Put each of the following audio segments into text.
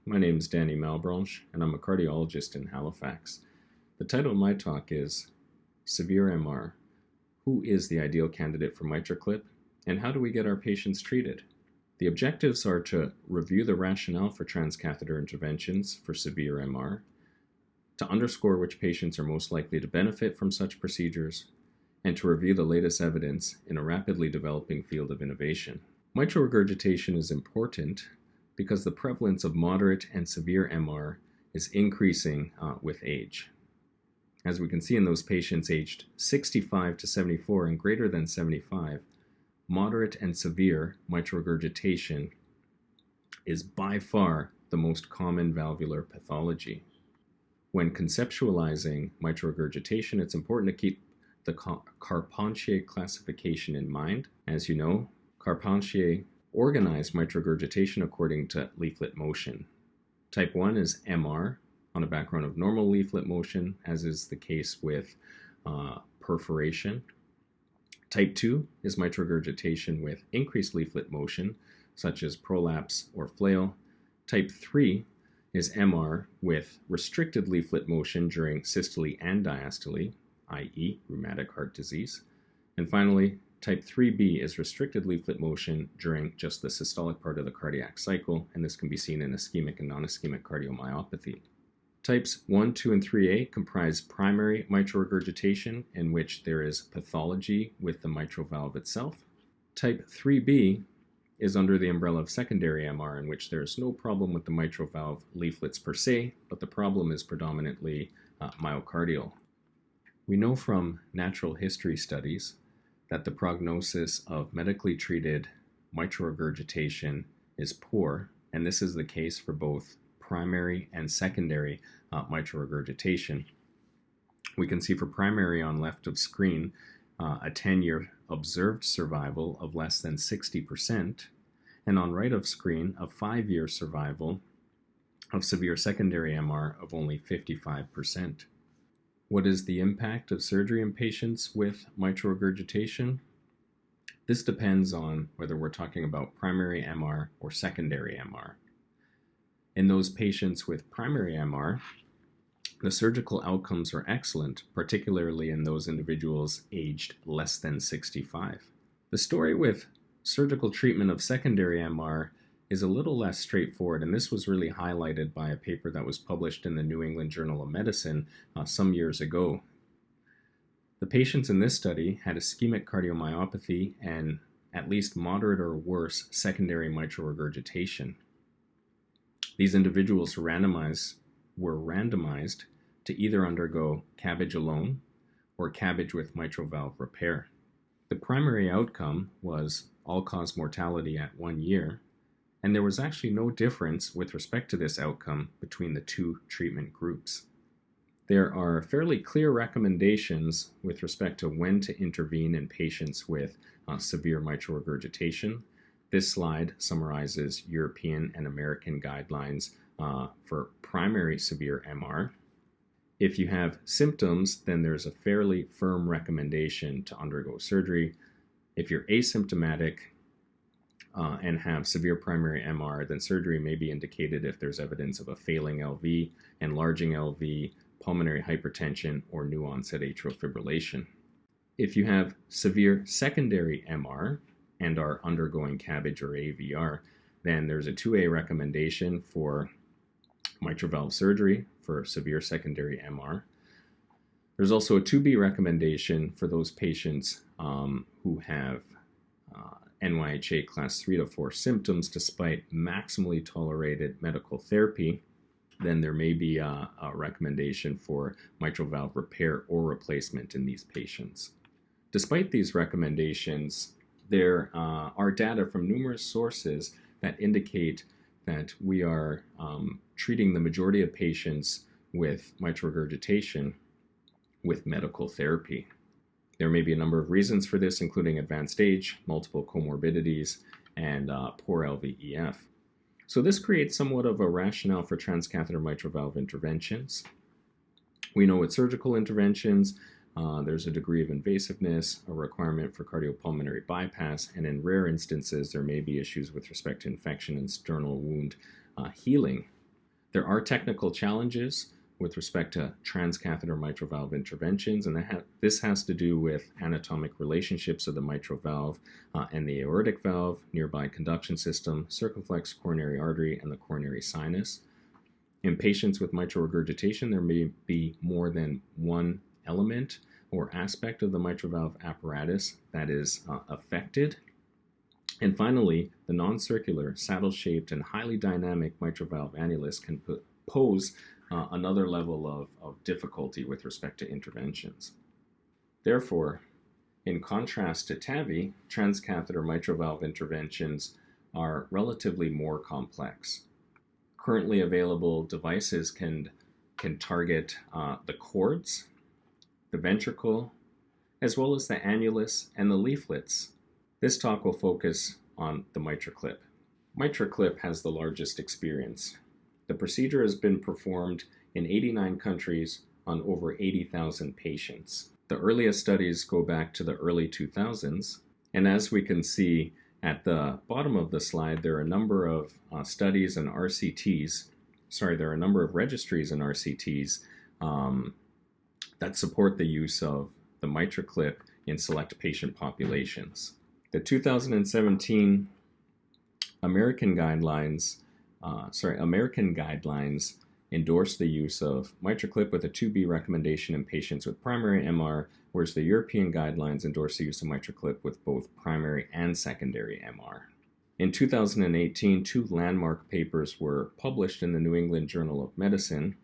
My name is Danny Malebranche, and I'm a cardiologist in Halifax. The title of my talk is Severe MR. Who is the ideal candidate for Mitraclip, and how do we get our patients treated? The objectives are to review the rationale for transcatheter interventions for severe MR, to underscore which patients are most likely to benefit from such procedures, and to review the latest evidence in a rapidly developing field of innovation. Mitral regurgitation is important because the prevalence of moderate and severe MR is increasing with age. As we can see in those patients aged 65 to 74 and greater than 75, moderate and severe mitral regurgitation is by far the most common valvular pathology. When conceptualizing mitral regurgitation, it's important to keep the Carpentier classification in mind. As you know, Carpentier organized mitral regurgitation according to leaflet motion. Type 1 is MR on a background of normal leaflet motion, as is the case with perforation. Type 2 is mitral regurgitation with increased leaflet motion, such as prolapse or flail. Type 3 is MR with restricted leaflet motion during systole and diastole, i.e. rheumatic heart disease. And finally, Type 3b is restricted leaflet motion during just the systolic part of the cardiac cycle, and this can be seen in ischemic and non-ischemic cardiomyopathy. Types 1, 2, and 3a comprise primary mitral regurgitation, in which there is pathology with the mitral valve itself. Type 3b is under the umbrella of secondary MR, in which there is no problem with the mitral valve leaflets per se, but the problem is predominantly myocardial. We know from natural history studies that the prognosis of medically treated mitral regurgitation is poor, and this is the case for both primary and secondary mitral regurgitation. We can see for primary on left of screen a 10-year observed survival of less than 60%, and on right of screen a 5-year survival of severe secondary MR of only 55%. What is the impact of surgery in patients with mitral regurgitation? This depends on whether we're talking about primary MR or secondary MR. In those patients with primary MR, the surgical outcomes are excellent, particularly in those individuals aged less than 65. The story with surgical treatment of secondary MR is a little less straightforward, and this was really highlighted by a paper that was published in the New England Journal of Medicine some years ago. The patients in this study had ischemic cardiomyopathy and at least moderate or worse secondary mitral regurgitation. These individuals were randomized to either undergo CABG alone or CABG with mitral valve repair. The primary outcome was all-cause mortality at 1 year, and there was actually no difference with respect to this outcome between the two treatment groups. There are fairly clear recommendations with respect to when to intervene in patients with severe mitral regurgitation. This slide summarizes European and American guidelines for primary severe MR. If you have symptoms, then there's a fairly firm recommendation to undergo surgery. If you're asymptomatic, and have severe primary MR, then surgery may be indicated if there's evidence of a failing LV, enlarging LV, pulmonary hypertension, or new onset atrial fibrillation. If you have severe secondary MR and are undergoing CABG or AVR, then there's a 2A recommendation for mitral valve surgery for severe secondary MR. There's also a 2B recommendation for those patients who have NYHA class 3 to 4 symptoms despite maximally tolerated medical therapy. Then there may be a recommendation for mitral valve repair or replacement in these patients. Despite these recommendations, there are data from numerous sources that indicate that we are treating the majority of patients with mitral regurgitation with medical therapy. There may be a number of reasons for this, including advanced age, multiple comorbidities, and poor LVEF. So this creates somewhat of a rationale for transcatheter mitral valve interventions. We know with surgical interventions, there's a degree of invasiveness, a requirement for cardiopulmonary bypass, and in rare instances, there may be issues with respect to infection and sternal wound healing. There are technical challenges with respect to transcatheter mitral valve interventions, and this has to do with anatomic relationships of the mitral valve and the aortic valve, nearby conduction system, circumflex coronary artery, and the coronary sinus. In patients with mitral regurgitation, there may be more than one element or aspect of the mitral valve apparatus that is affected. And finally, the non-circular, saddle-shaped, and highly dynamic mitral valve annulus can pose another level of difficulty with respect to interventions. Therefore, in contrast to TAVI, transcatheter mitral valve interventions are relatively more complex. Currently available devices can target the cords, the ventricle, as well as the annulus and the leaflets. This talk will focus on the Mitraclip. Mitraclip has the largest experience. The procedure has been performed in 89 countries on over 80,000 patients. The earliest studies go back to the early 2000s, and as we can see at the bottom of the slide, there are a number of studies and RCTs, there are a number of registries and RCTs that support the use of the Mitraclip in select patient populations. The 2017 American guidelines endorsed the use of Mitraclip with a 2B recommendation in patients with primary MR, whereas the European guidelines endorse the use of Mitraclip with both primary and secondary MR. In 2018, 2 landmark papers were published in the New England Journal of Medicine,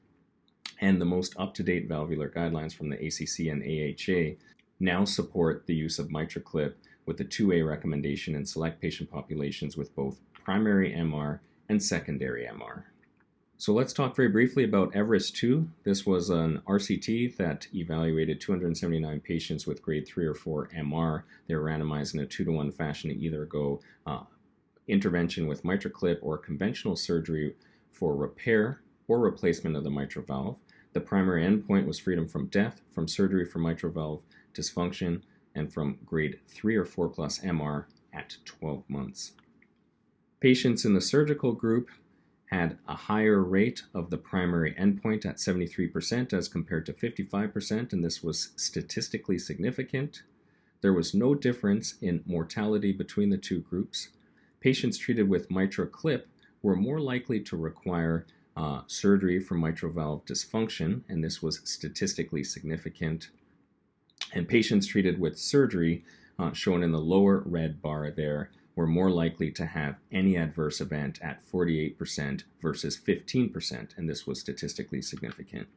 and the most up-to-date valvular guidelines from the ACC and AHA now support the use of Mitraclip with a 2A recommendation in select patient populations with both primary MR and secondary MR. So let's talk very briefly about Everest 2. This was an RCT that evaluated 279 patients with grade 3 or 4 MR. They were randomized in a 2-to-1 fashion to either go intervention with Mitraclip or conventional surgery for repair or replacement of the mitral valve. The primary endpoint was freedom from death, from surgery for mitral valve dysfunction, and from grade 3 or 4 plus MR at 12 months. Patients in the surgical group had a higher rate of the primary endpoint at 73% as compared to 55%, and this was statistically significant. There was no difference in mortality between the two groups. Patients treated with Mitraclip were more likely to require surgery for mitral valve dysfunction, and this was statistically significant. And patients treated with surgery, shown in the lower red bar there, were more likely to have any adverse event at 48% versus 15%, and this was statistically significant.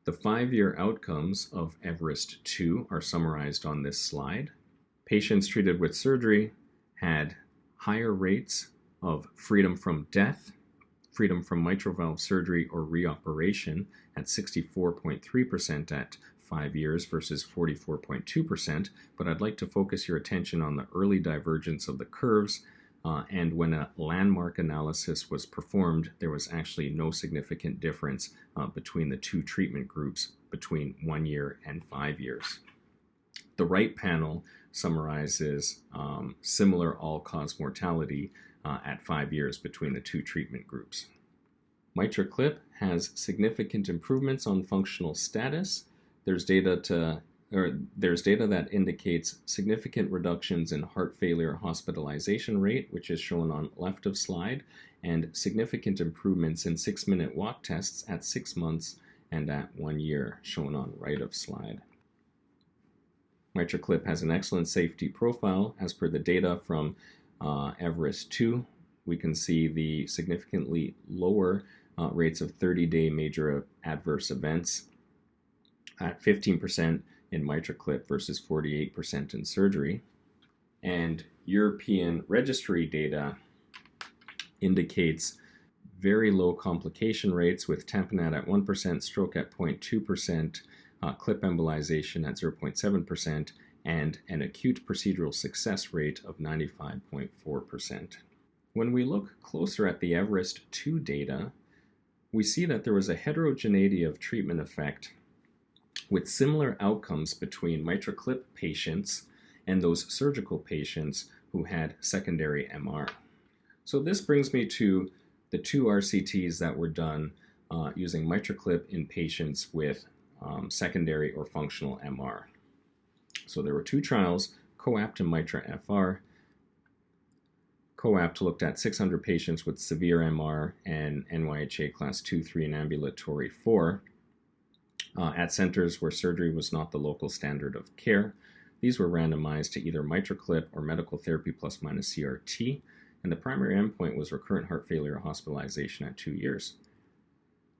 The 5-year outcomes of Everest 2 are summarized on this slide. Patients treated with surgery had higher rates of freedom from death, freedom from mitral valve surgery or reoperation at 64.3% at 5 years versus 44.2%, but I'd like to focus your attention on the early divergence of the curves, and when a landmark analysis was performed, there was actually no significant difference between the two treatment groups between 1 year and 5 years. The right panel summarizes similar all-cause mortality at 5 years between the two treatment groups. Mitraclip has significant improvements on functional status. There's data that indicates significant reductions in heart failure hospitalization rate, which is shown on left of slide, and significant improvements in 6-minute walk tests at 6 months and at 1 year, shown on right of slide. Mitraclip has an excellent safety profile. As per the data from Everest 2, we can see the significantly lower rates of 30-day major adverse events at 15% in Mitraclip versus 48% in surgery. And European registry data indicates very low complication rates with tamponade at 1%, stroke at 0.2%, clip embolization at 0.7%, and an acute procedural success rate of 95.4%. When we look closer at the Everest 2 data, we see that there was a heterogeneity of treatment effect with similar outcomes between Mitraclip patients and those surgical patients who had secondary MR. So this brings me to the 2 RCTs that were done using Mitraclip in patients with secondary or functional MR. So there were two trials, COAPT and Mitra-FR. COAPT looked at 600 patients with severe MR and NYHA class 2, 3, and ambulatory 4 at centers where surgery was not the local standard of care. These were randomized to either Mitraclip or medical therapy plus minus CRT, and the primary endpoint was recurrent heart failure or hospitalization at 2 years.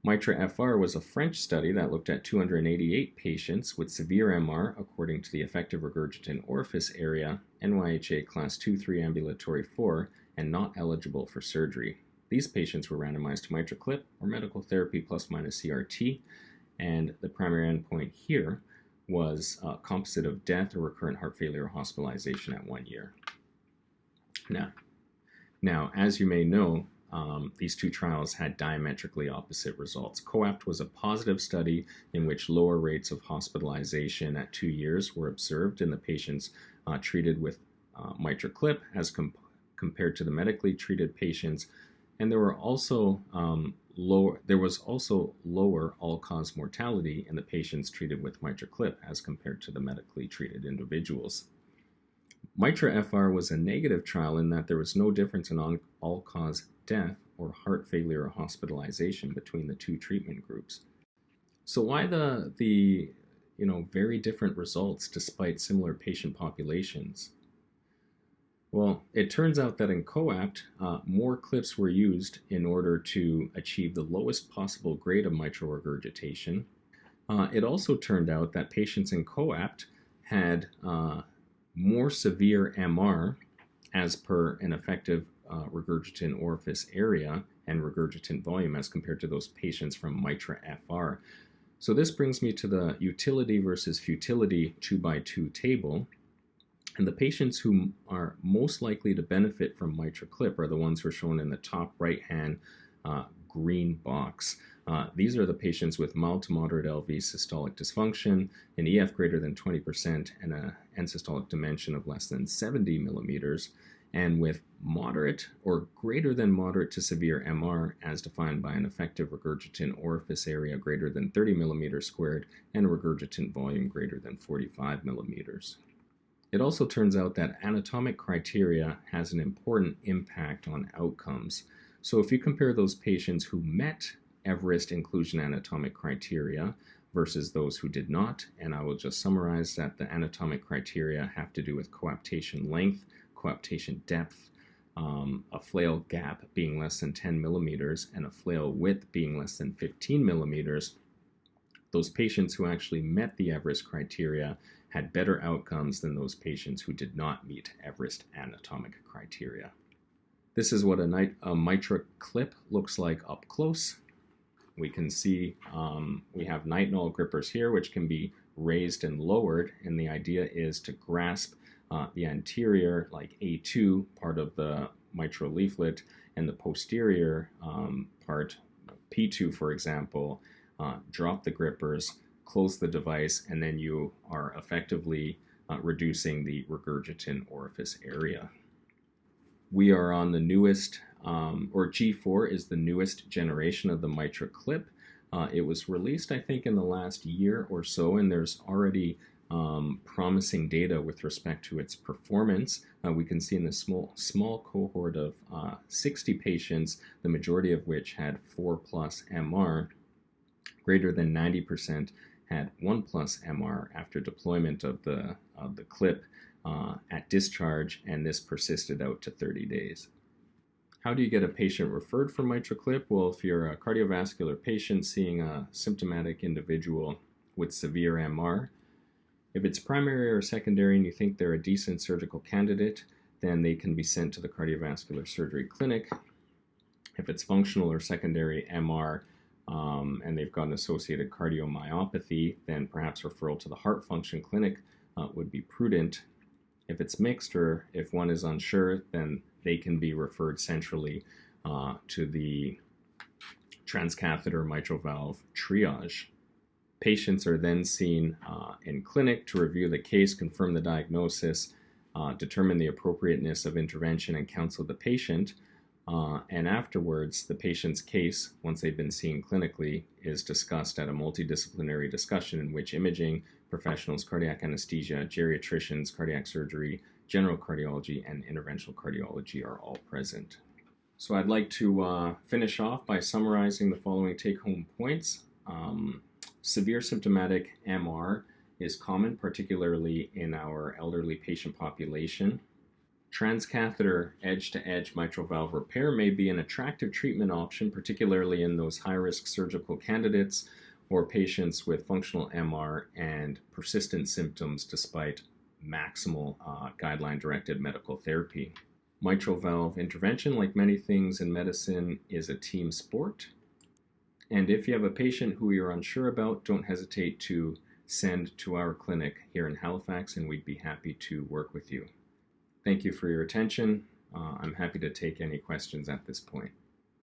Mitra-FR was a French study that looked at 288 patients with severe MR according to the effective regurgitant orifice area, NYHA class 2, 3, ambulatory 4, and not eligible for surgery. These patients were randomized to Mitraclip or medical therapy plus minus CRT, and the primary endpoint here was composite of death or recurrent heart failure or hospitalization at 1 year. Now, as you may know, these two trials had diametrically opposite results. COAPT was a positive study in which lower rates of hospitalization at 2 years were observed in the patients treated with Mitraclip as compared to the medically treated patients, and there was also lower all-cause mortality in the patients treated with Mitraclip as compared to the medically treated individuals. Mitra-FR was a negative trial in that there was no difference in all-cause death or heart failure or hospitalization between the two treatment groups. So why the very different results despite similar patient populations? Well, it turns out that in COAPT, more clips were used in order to achieve the lowest possible grade of mitral regurgitation. It also turned out that patients in COAPT had more severe MR as per an effective regurgitant orifice area and regurgitant volume as compared to those patients from Mitra-FR. So this brings me to the utility versus futility 2x2 table. And the patients who are most likely to benefit from Mitraclip are the ones who are shown in the top right-hand green box. These are the patients with mild to moderate LV systolic dysfunction, an EF greater than 20%, and an end-systolic dimension of less than 70 millimeters, and with moderate or greater than moderate to severe MR as defined by an effective regurgitant orifice area greater than 30 millimeters squared and a regurgitant volume greater than 45 millimeters. It also turns out that anatomic criteria has an important impact on outcomes. So if you compare those patients who met Everest inclusion anatomic criteria versus those who did not, and I will just summarize that the anatomic criteria have to do with coaptation length, coaptation depth, a flail gap being less than 10 millimeters, and a flail width being less than 15 millimeters. Those patients who actually met the Everest criteria had better outcomes than those patients who did not meet Everest anatomic criteria. This is what a Mitraclip looks like up close. We can see we have nitinol grippers here, which can be raised and lowered, and the idea is to grasp the anterior, like A2 part of the mitral leaflet, and the posterior part, P2 for example, drop the grippers, close the device, and then you are effectively reducing the regurgitant orifice area. We are on the newest, or G4 is the newest generation of the Mitraclip. It was released, I think, in the last year or so, and there's already promising data with respect to its performance. We can see in the small cohort of 60 patients, the majority of which had 4+ MR, greater than 90% had 1+ MR after deployment of the clip at discharge, and this persisted out to 30 days. How do you get a patient referred for Mitraclip? Well, if you're a cardiovascular patient seeing a symptomatic individual with severe MR, if it's primary or secondary and you think they're a decent surgical candidate, then they can be sent to the cardiovascular surgery clinic. If it's functional or secondary MR, and they've got an associated cardiomyopathy, then perhaps referral to the heart function clinic would be prudent. If it's mixed or if one is unsure, then they can be referred centrally to the transcatheter mitral valve triage. Patients are then seen in clinic to review the case, confirm the diagnosis, determine the appropriateness of intervention, and counsel the patient. And afterwards, the patient's case, once they've been seen clinically, is discussed at a multidisciplinary discussion in which imaging professionals, cardiac anesthesia, geriatricians, cardiac surgery, general cardiology, and interventional cardiology are all present. So I'd like to finish off by summarizing the following take-home points. Severe symptomatic MR is common, particularly in our elderly patient population. Transcatheter edge-to-edge mitral valve repair may be an attractive treatment option, particularly in those high-risk surgical candidates or patients with functional MR and persistent symptoms despite maximal guideline-directed medical therapy. Mitral valve intervention, like many things in medicine, is a team sport. And if you have a patient who you're unsure about, don't hesitate to send to our clinic here in Halifax, and we'd be happy to work with you. Thank you for your attention. I'm happy to take any questions at this point.